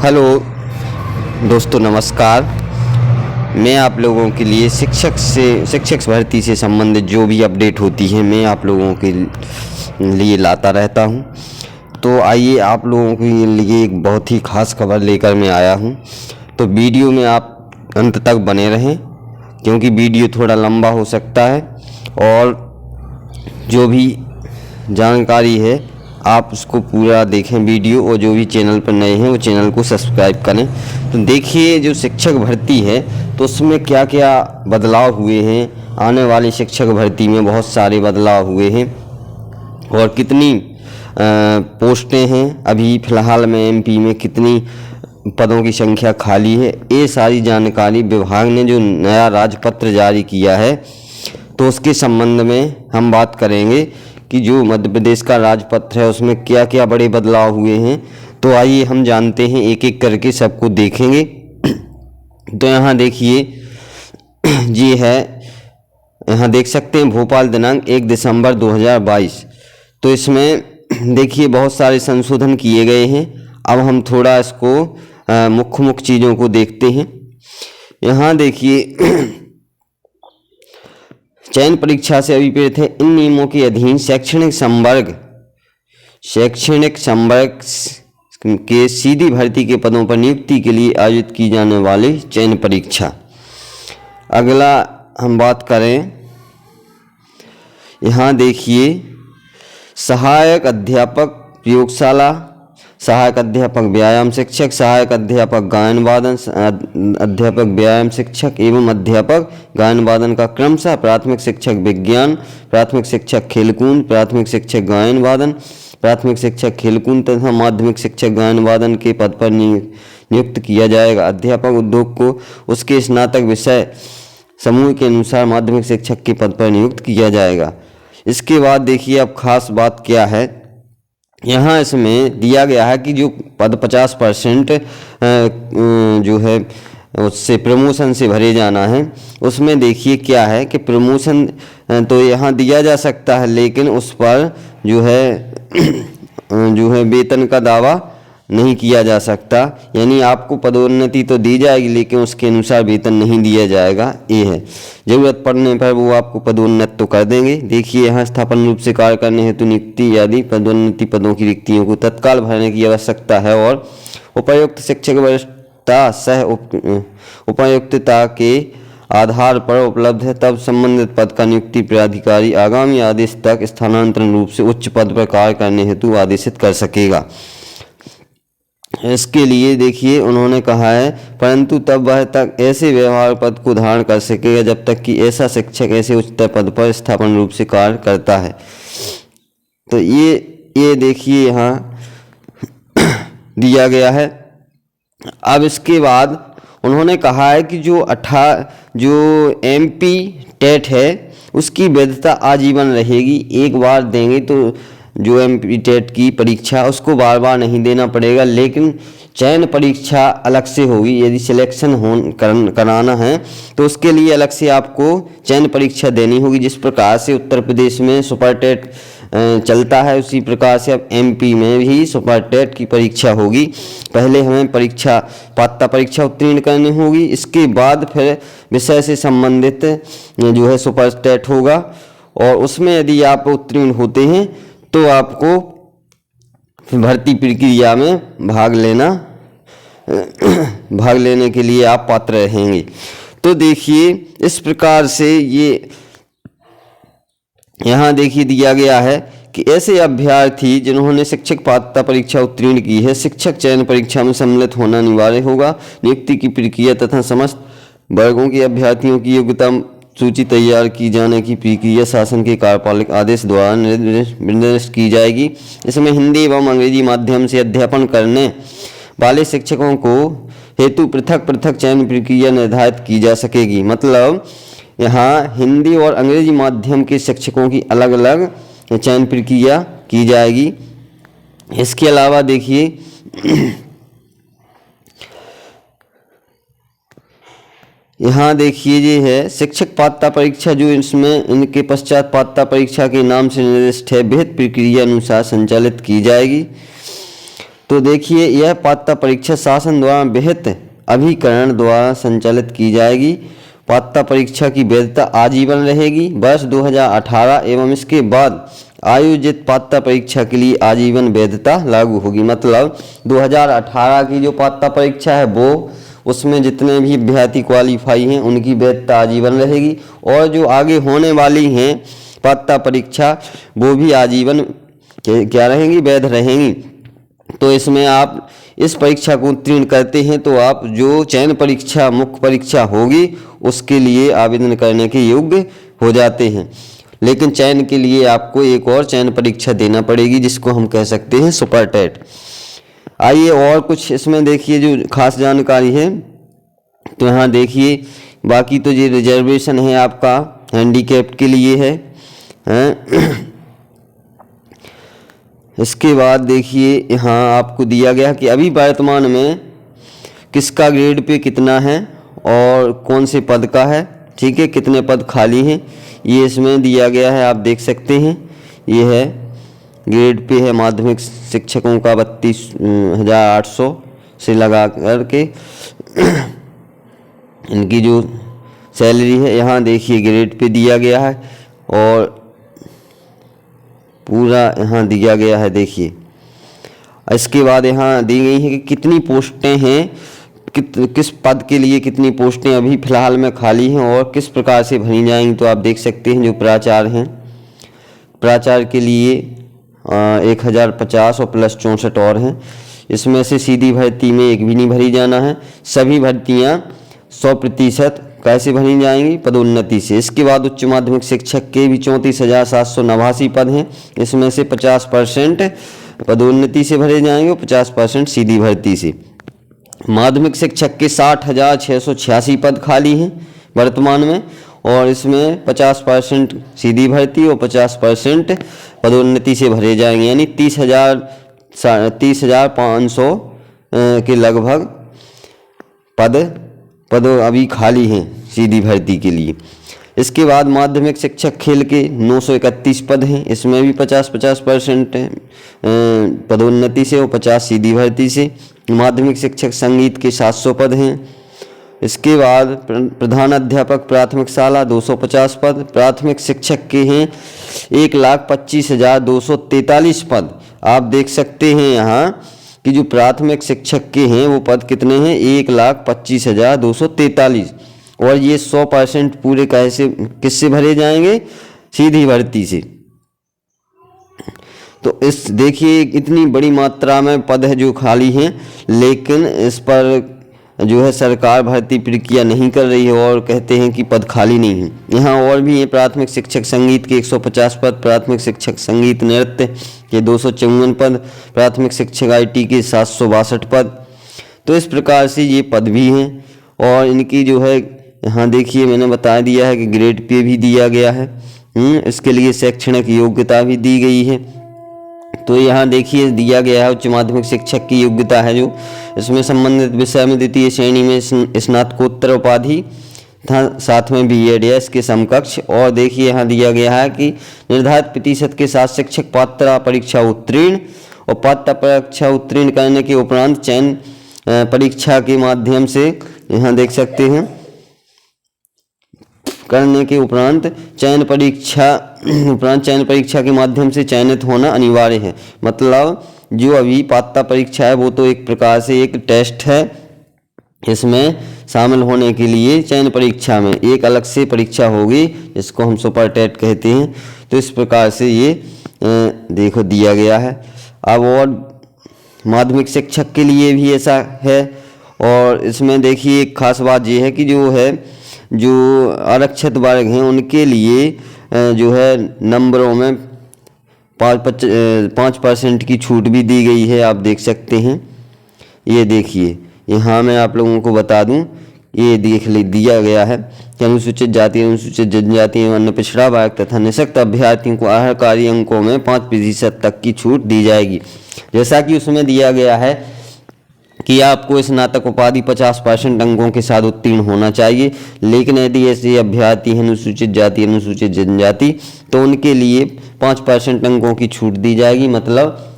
Hello दोस्तों, नमस्कार। मैं आप लोगों के लिए शिक्षक भर्ती से संबंधित जो भी अपडेट होती है मैं आप लोगों के लिए लाता रहता हूं। तो आइए, आप लोगों के लिए एक बहुत ही ख़ास खबर लेकर मैं आया हूं। तो वीडियो में आप अंत तक बने रहें, क्योंकि वीडियो थोड़ा लंबा हो सकता है और जो भी जानकारी है आप उसको पूरा देखें वीडियो, और जो भी चैनल पर नए हैं वो चैनल को सब्सक्राइब करें। तो देखिए, जो शिक्षक भर्ती है तो उसमें क्या क्या बदलाव हुए हैं। आने वाली शिक्षक भर्ती में बहुत सारे बदलाव हुए हैं और कितनी पोस्टें हैं, अभी फ़िलहाल में एमपी में कितनी पदों की संख्या खाली है, ये सारी जानकारी विभाग ने जो नया राजपत्र जारी किया है तो उसके संबंध में हम बात करेंगे कि जो मध्य प्रदेश का राजपत्र है उसमें क्या क्या बड़े बदलाव हुए हैं। तो आइए हम जानते हैं, एक एक करके सबको देखेंगे। तो यहाँ देखिए जी है, यहाँ देख सकते हैं भोपाल दिनांक 1 दिसंबर 2022। तो इसमें देखिए बहुत सारे संशोधन किए गए हैं। अब हम थोड़ा इसको मुख्य चीज़ों को देखते हैं। यहाँ देखिए चयन परीक्षा से अभिप्रेत है। इन नियमों के अधीन शैक्षणिक संवर्ग के सीधी भर्ती के पदों पर नियुक्ति के लिए आयोजित की जाने वाली चयन परीक्षा। अगला हम बात करें, यहाँ देखिए सहायक अध्यापक प्रयोगशाला, सहायक अध्यापक व्यायाम शिक्षक, सहायक अध्यापक गायन वादन, अध्यापक व्यायाम शिक्षक एवं अध्यापक गायन वादन का क्रमशः प्राथमिक शिक्षक विज्ञान, प्राथमिक शिक्षक खेलकूद, प्राथमिक शिक्षक गायन वादन, प्राथमिक शिक्षक खेलकूद तथा माध्यमिक शिक्षक गायन वादन के पद पर नियुक्त किया जाएगा। अध्यापक उद्योग को उसके स्नातक विषय समूह के अनुसार माध्यमिक शिक्षक के पद पर नियुक्त किया जाएगा। इसके बाद देखिए अब खास बात क्या है, यहाँ इसमें दिया गया है कि जो पद 50% जो है उससे प्रमोशन से भरे जाना है। उसमें देखिए क्या है कि प्रमोशन तो यहाँ दिया जा सकता है, लेकिन उस पर जो है वेतन का दावा नहीं किया जा सकता। यानी आपको पदोन्नति तो दी जाएगी लेकिन उसके अनुसार वेतन नहीं दिया जाएगा। ये है, जरूरत पड़ने पर वो आपको पदोन्नत तो कर देंगे। देखिए यहाँ स्थापन रूप से कार्य करने हेतु नियुक्ति आदि पदोन्नति पदों की रिक्तियों को तत्काल भरने की आवश्यकता है और उपयुक्त शिक्षक वरिष्ठता सह उपयुक्तता के आधार पर उपलब्ध है, तब संबंधित पद का नियुक्ति प्राधिकारी आगामी आदेश तक स्थानांतरण रूप से उच्च पद पर कार्य करने हेतु आदेशित कर सकेगा। इसके लिए देखिए उन्होंने कहा है, परंतु तब वह तक ऐसे व्यवहार पद को धारण कर सकेगा जब तक कि ऐसा शिक्षक ऐसे उच्चतर पद पर स्थापन रूप से कार्य करता है। तो ये देखिए यहाँ दिया गया है। अब इसके बाद उन्होंने कहा है कि जो एमपी टेट है उसकी वैधता आजीवन रहेगी। एक बार देंगे तो जो एमपी टेट की परीक्षा उसको बार बार नहीं देना पड़ेगा, लेकिन चयन परीक्षा अलग से होगी। यदि सिलेक्शन कराना है तो उसके लिए अलग से आपको चयन परीक्षा देनी होगी। जिस प्रकार से उत्तर प्रदेश में सुपर टेट चलता है उसी प्रकार से अब एमपी में भी सुपर टेट की परीक्षा होगी। पहले हमें पात्रता परीक्षा उत्तीर्ण करनी होगी, इसके बाद फिर विषय से संबंधित जो है सुपर टेट होगा, और उसमें यदि आप उत्तीर्ण होते हैं तो आपको भर्ती प्रक्रिया में भाग लेने के लिए आप पात्र रहेंगे। तो देखिए इस प्रकार से ये यहाँ देखिए दिया गया है कि ऐसे अभ्यर्थी जिन्होंने शिक्षक पात्रता परीक्षा उत्तीर्ण की है, शिक्षक चयन परीक्षा में सम्मिलित होना अनिवार्य होगा। नियुक्ति की प्रक्रिया तथा समस्त वर्गों के अभ्यर्थियों की योग्यता सूची तैयार की जाने की प्रक्रिया शासन के कार्यपालिक आदेश द्वारा निर्दिष्ट की जाएगी। इसमें हिंदी एवं अंग्रेजी माध्यम से अध्यापन करने वाले शिक्षकों को हेतु पृथक पृथक चयन प्रक्रिया निर्धारित की जा सकेगी। मतलब यहाँ हिंदी और अंग्रेजी माध्यम के शिक्षकों की अलग अलग चयन प्रक्रिया की जाएगी। इसके अलावा देखिए यहाँ देखिए ये है शिक्षक पात्रता परीक्षा, जो इसमें इनके पश्चात पात्रता परीक्षा के नाम से निर्दिष्ट है, विहित प्रक्रिया अनुसार संचालित की जाएगी। तो देखिए, यह पात्रता परीक्षा शासन द्वारा विहित अभिकरण द्वारा संचालित की जाएगी। पात्रता परीक्षा की वैधता आजीवन रहेगी। वर्ष 2018 एवं इसके बाद आयोजित पात्रता परीक्षा के लिए आजीवन वैधता लागू होगी। मतलब 2018 की जो पात्रता परीक्षा है वो, उसमें जितने भी अभ्यर्थी क्वालिफाई हैं उनकी वैधता आजीवन रहेगी, और जो आगे होने वाली हैं पात्रता परीक्षा वो भी आजीवन क्या रहेंगी, वैध रहेंगी। तो इसमें आप इस परीक्षा को उत्तीर्ण करते हैं तो आप जो चयन परीक्षा, मुख्य परीक्षा होगी, उसके लिए आवेदन करने के योग्य हो जाते हैं। लेकिन चयन के लिए आपको एक और चयन परीक्षा देना पड़ेगी, जिसको हम कह सकते हैं सुपर टेट। आइए और कुछ इसमें देखिए जो खास जानकारी है, तो यहाँ देखिए, बाकी तो ये रिजर्वेशन है आपका हैंडीकैप्ड के लिए है, इसके बाद देखिए यहाँ आपको दिया गया कि अभी वर्तमान में किसका ग्रेड पे कितना है और कौन से पद का है, ठीक है, कितने पद खाली हैं, ये इसमें दिया गया है, आप देख सकते हैं। ये है ग्रेड पे है माध्यमिक शिक्षकों का 32,800 से लगा करके इनकी जो सैलरी है, यहाँ देखिए ग्रेड पे दिया गया है और पूरा यहाँ दिया गया है। देखिए इसके बाद यहाँ दी गई है कि कितनी पोस्टें हैं, किस पद के लिए कितनी पोस्टें अभी फ़िलहाल में खाली हैं और किस प्रकार से भरी जाएंगी। तो आप देख सकते हैं जो प्राचार्य हैं, प्राचार्य के लिए 1050 और प्लस 64 और हैं। इसमें से सीधी भर्ती में एक भी नहीं भरी जाना है, सभी भर्तियाँ 100% कैसे भरी जाएंगी, पदोन्नति से। इसके बाद उच्च माध्यमिक शिक्षक के भी 34,789 पद हैं, इसमें से 50% पदोन्नति से भरे जाएंगे और 50% सीधी भर्ती से। माध्यमिक शिक्षक के 60,686 पद खाली हैं वर्तमान में, और इसमें 50% सीधी भर्ती और 50% पदोन्नति से भरे जाएंगे, यानी 30,500 के लगभग पद अभी खाली हैं सीधी भर्ती के लिए। इसके बाद माध्यमिक शिक्षक खेल के 931 पद हैं, इसमें भी 50% पदोन्नति से और 50 सीधी भर्ती से। माध्यमिक शिक्षक संगीत के 700 पद हैं। इसके बाद प्रधान अध्यापक प्राथमिक शाला 250 पद। प्राथमिक शिक्षक के हैं 1,25,243 पद। आप देख सकते हैं यहाँ कि जो प्राथमिक शिक्षक के हैं वो पद कितने हैं, 1,25,243, और ये 100% पूरे कैसे किससे भरे जाएंगे, सीधी भर्ती से। तो इस देखिए इतनी बड़ी मात्रा में पद है जो खाली हैं, लेकिन इस पर जो है सरकार भर्ती प्रक्रिया नहीं कर रही है और कहते हैं कि पद खाली नहीं है। यहाँ और भी है, प्राथमिक शिक्षक संगीत के 150 पद, प्राथमिक शिक्षक संगीत नृत्य के 254 पद, प्राथमिक शिक्षक IT के 762 पद। तो इस प्रकार से ये पद भी हैं, और इनकी जो है यहाँ देखिए मैंने बता दिया है कि ग्रेड पे भी दिया गया है। इसके लिए शैक्षणिक योग्यता भी दी गई है। तो यहाँ देखिए दिया गया है उच्च माध्यमिक शिक्षक की योग्यता है जो, इसमें संबंधित विषय में द्वितीय श्रेणी में स्नातकोत्तर उपाधि था, साथ में BEd या इसके समकक्ष। और देखिए यहाँ दिया गया है कि निर्धारित प्रतिशत के साथ शिक्षक पात्रता परीक्षा उत्तीर्ण, और पात्रता परीक्षा उत्तीर्ण करने के उपरांत चयन परीक्षा के माध्यम से, यहाँ देख सकते हैं, करने के उपरांत चयन परीक्षा के माध्यम से चयनित होना अनिवार्य है। मतलब जो अभी पात्रता परीक्षा है वो तो एक प्रकार से एक टेस्ट है, इसमें शामिल होने के लिए चयन परीक्षा में एक अलग से परीक्षा होगी जिसको हम सुपर टेट कहते हैं। तो इस प्रकार से ये देखो दिया गया है। अब और माध्यमिक शिक्षक के लिए भी ऐसा है, और इसमें देखिए एक खास बात ये है कि जो आरक्षित वर्ग हैं उनके लिए जो है नंबरों में 5% की छूट भी दी गई है, आप देख सकते हैं। ये देखिए यहाँ मैं आप लोगों को बता दूं, ये दिया गया है कि अनुसूचित जाति, अनुसूचित जनजाति एवं अन्य पिछड़ा वर्ग तथा निःशक्त अभ्यर्थियों को आहारकारी अंकों में 5% तक की छूट दी जाएगी। जैसा कि उसमें दिया गया है कि आपको स्नातक उपाधि 50% अंकों के साथ उत्तीर्ण होना चाहिए, लेकिन यदि ऐसे अभ्यर्थी हैं अनुसूचित जाति, अनुसूचित जनजाति, तो उनके लिए 5% अंकों की छूट दी जाएगी। मतलब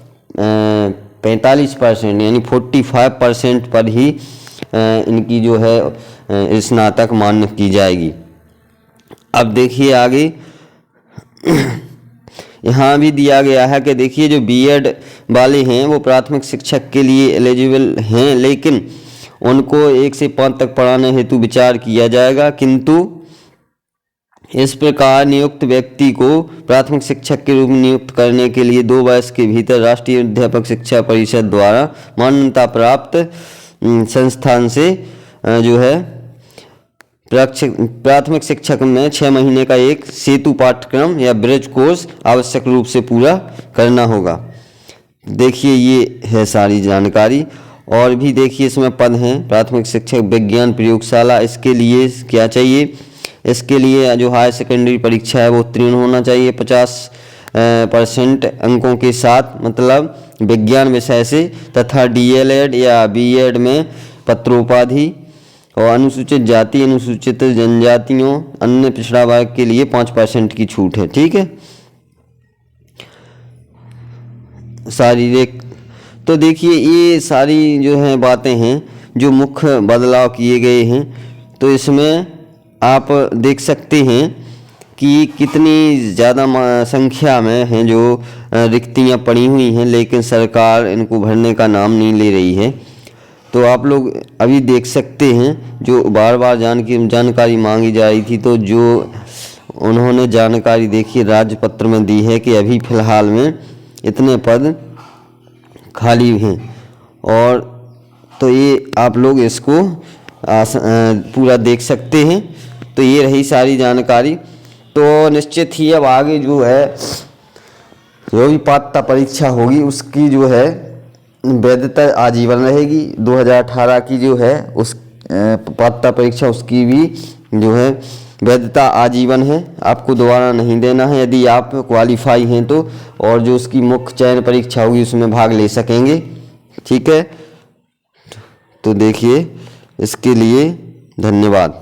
45% यानी 45% पर ही इनकी जो है स्नातक मान्य की जाएगी। अब देखिए आगे यहाँ भी दिया गया है कि देखिए जो बीएड वाले हैं वो प्राथमिक शिक्षक के लिए एलिजिबल हैं, लेकिन उनको 1 से 5 तक पढ़ाने हेतु विचार किया जाएगा, किंतु इस प्रकार नियुक्त व्यक्ति को प्राथमिक शिक्षक के रूप में नियुक्त करने के लिए 2 वर्ष के भीतर राष्ट्रीय अध्यापक शिक्षा परिषद द्वारा मान्यता प्राप्त संस्थान से जो है प्राथमिक शिक्षक में 6 महीने का एक सेतु पाठ्यक्रम या ब्रिज कोर्स आवश्यक रूप से पूरा करना होगा। देखिए ये है सारी जानकारी। और भी देखिए इसमें पद हैं प्राथमिक शिक्षक विज्ञान प्रयोगशाला। इसके लिए क्या चाहिए, इसके लिए जो हायर सेकेंडरी परीक्षा है वो उत्तीर्ण होना चाहिए 50% अंकों के साथ, मतलब विज्ञान विषय से, तथा डीएलएड या बीएड में पत्रोपाधि। और अनुसूचित जाति अनुसूचित जनजातियों अन्य पिछड़ा वर्ग के लिए 5% की छूट है। ठीक है। शारीरिक तो देखिए ये सारी जो है बातें हैं जो मुख्य बदलाव किए गए हैं। तो इसमें आप देख सकते हैं कि कितनी ज़्यादा संख्या में हैं जो रिक्तियां पड़ी हुई हैं, लेकिन सरकार इनको भरने का नाम नहीं ले रही है। तो आप लोग अभी देख सकते हैं जो बार बार जानकारी मांगी जा रही थी, तो जो उन्होंने जानकारी देखिए राजपत्र में दी है कि अभी फ़िलहाल में इतने पद खाली हैं। और तो ये आप लोग इसको पूरा देख सकते हैं। तो ये रही सारी जानकारी। तो निश्चित ही अब आगे जो है जो भी पात्रता परीक्षा होगी उसकी जो है वैधता आजीवन रहेगी। 2018 की जो है उस पात्रता परीक्षा उसकी भी जो है वैधता आजीवन है, आपको दोबारा नहीं देना है यदि आप क्वालिफाई हैं तो। और जो उसकी मुख्य चयन परीक्षा होगी उसमें भाग ले सकेंगे। ठीक है। तो देखिए इसके लिए धन्यवाद।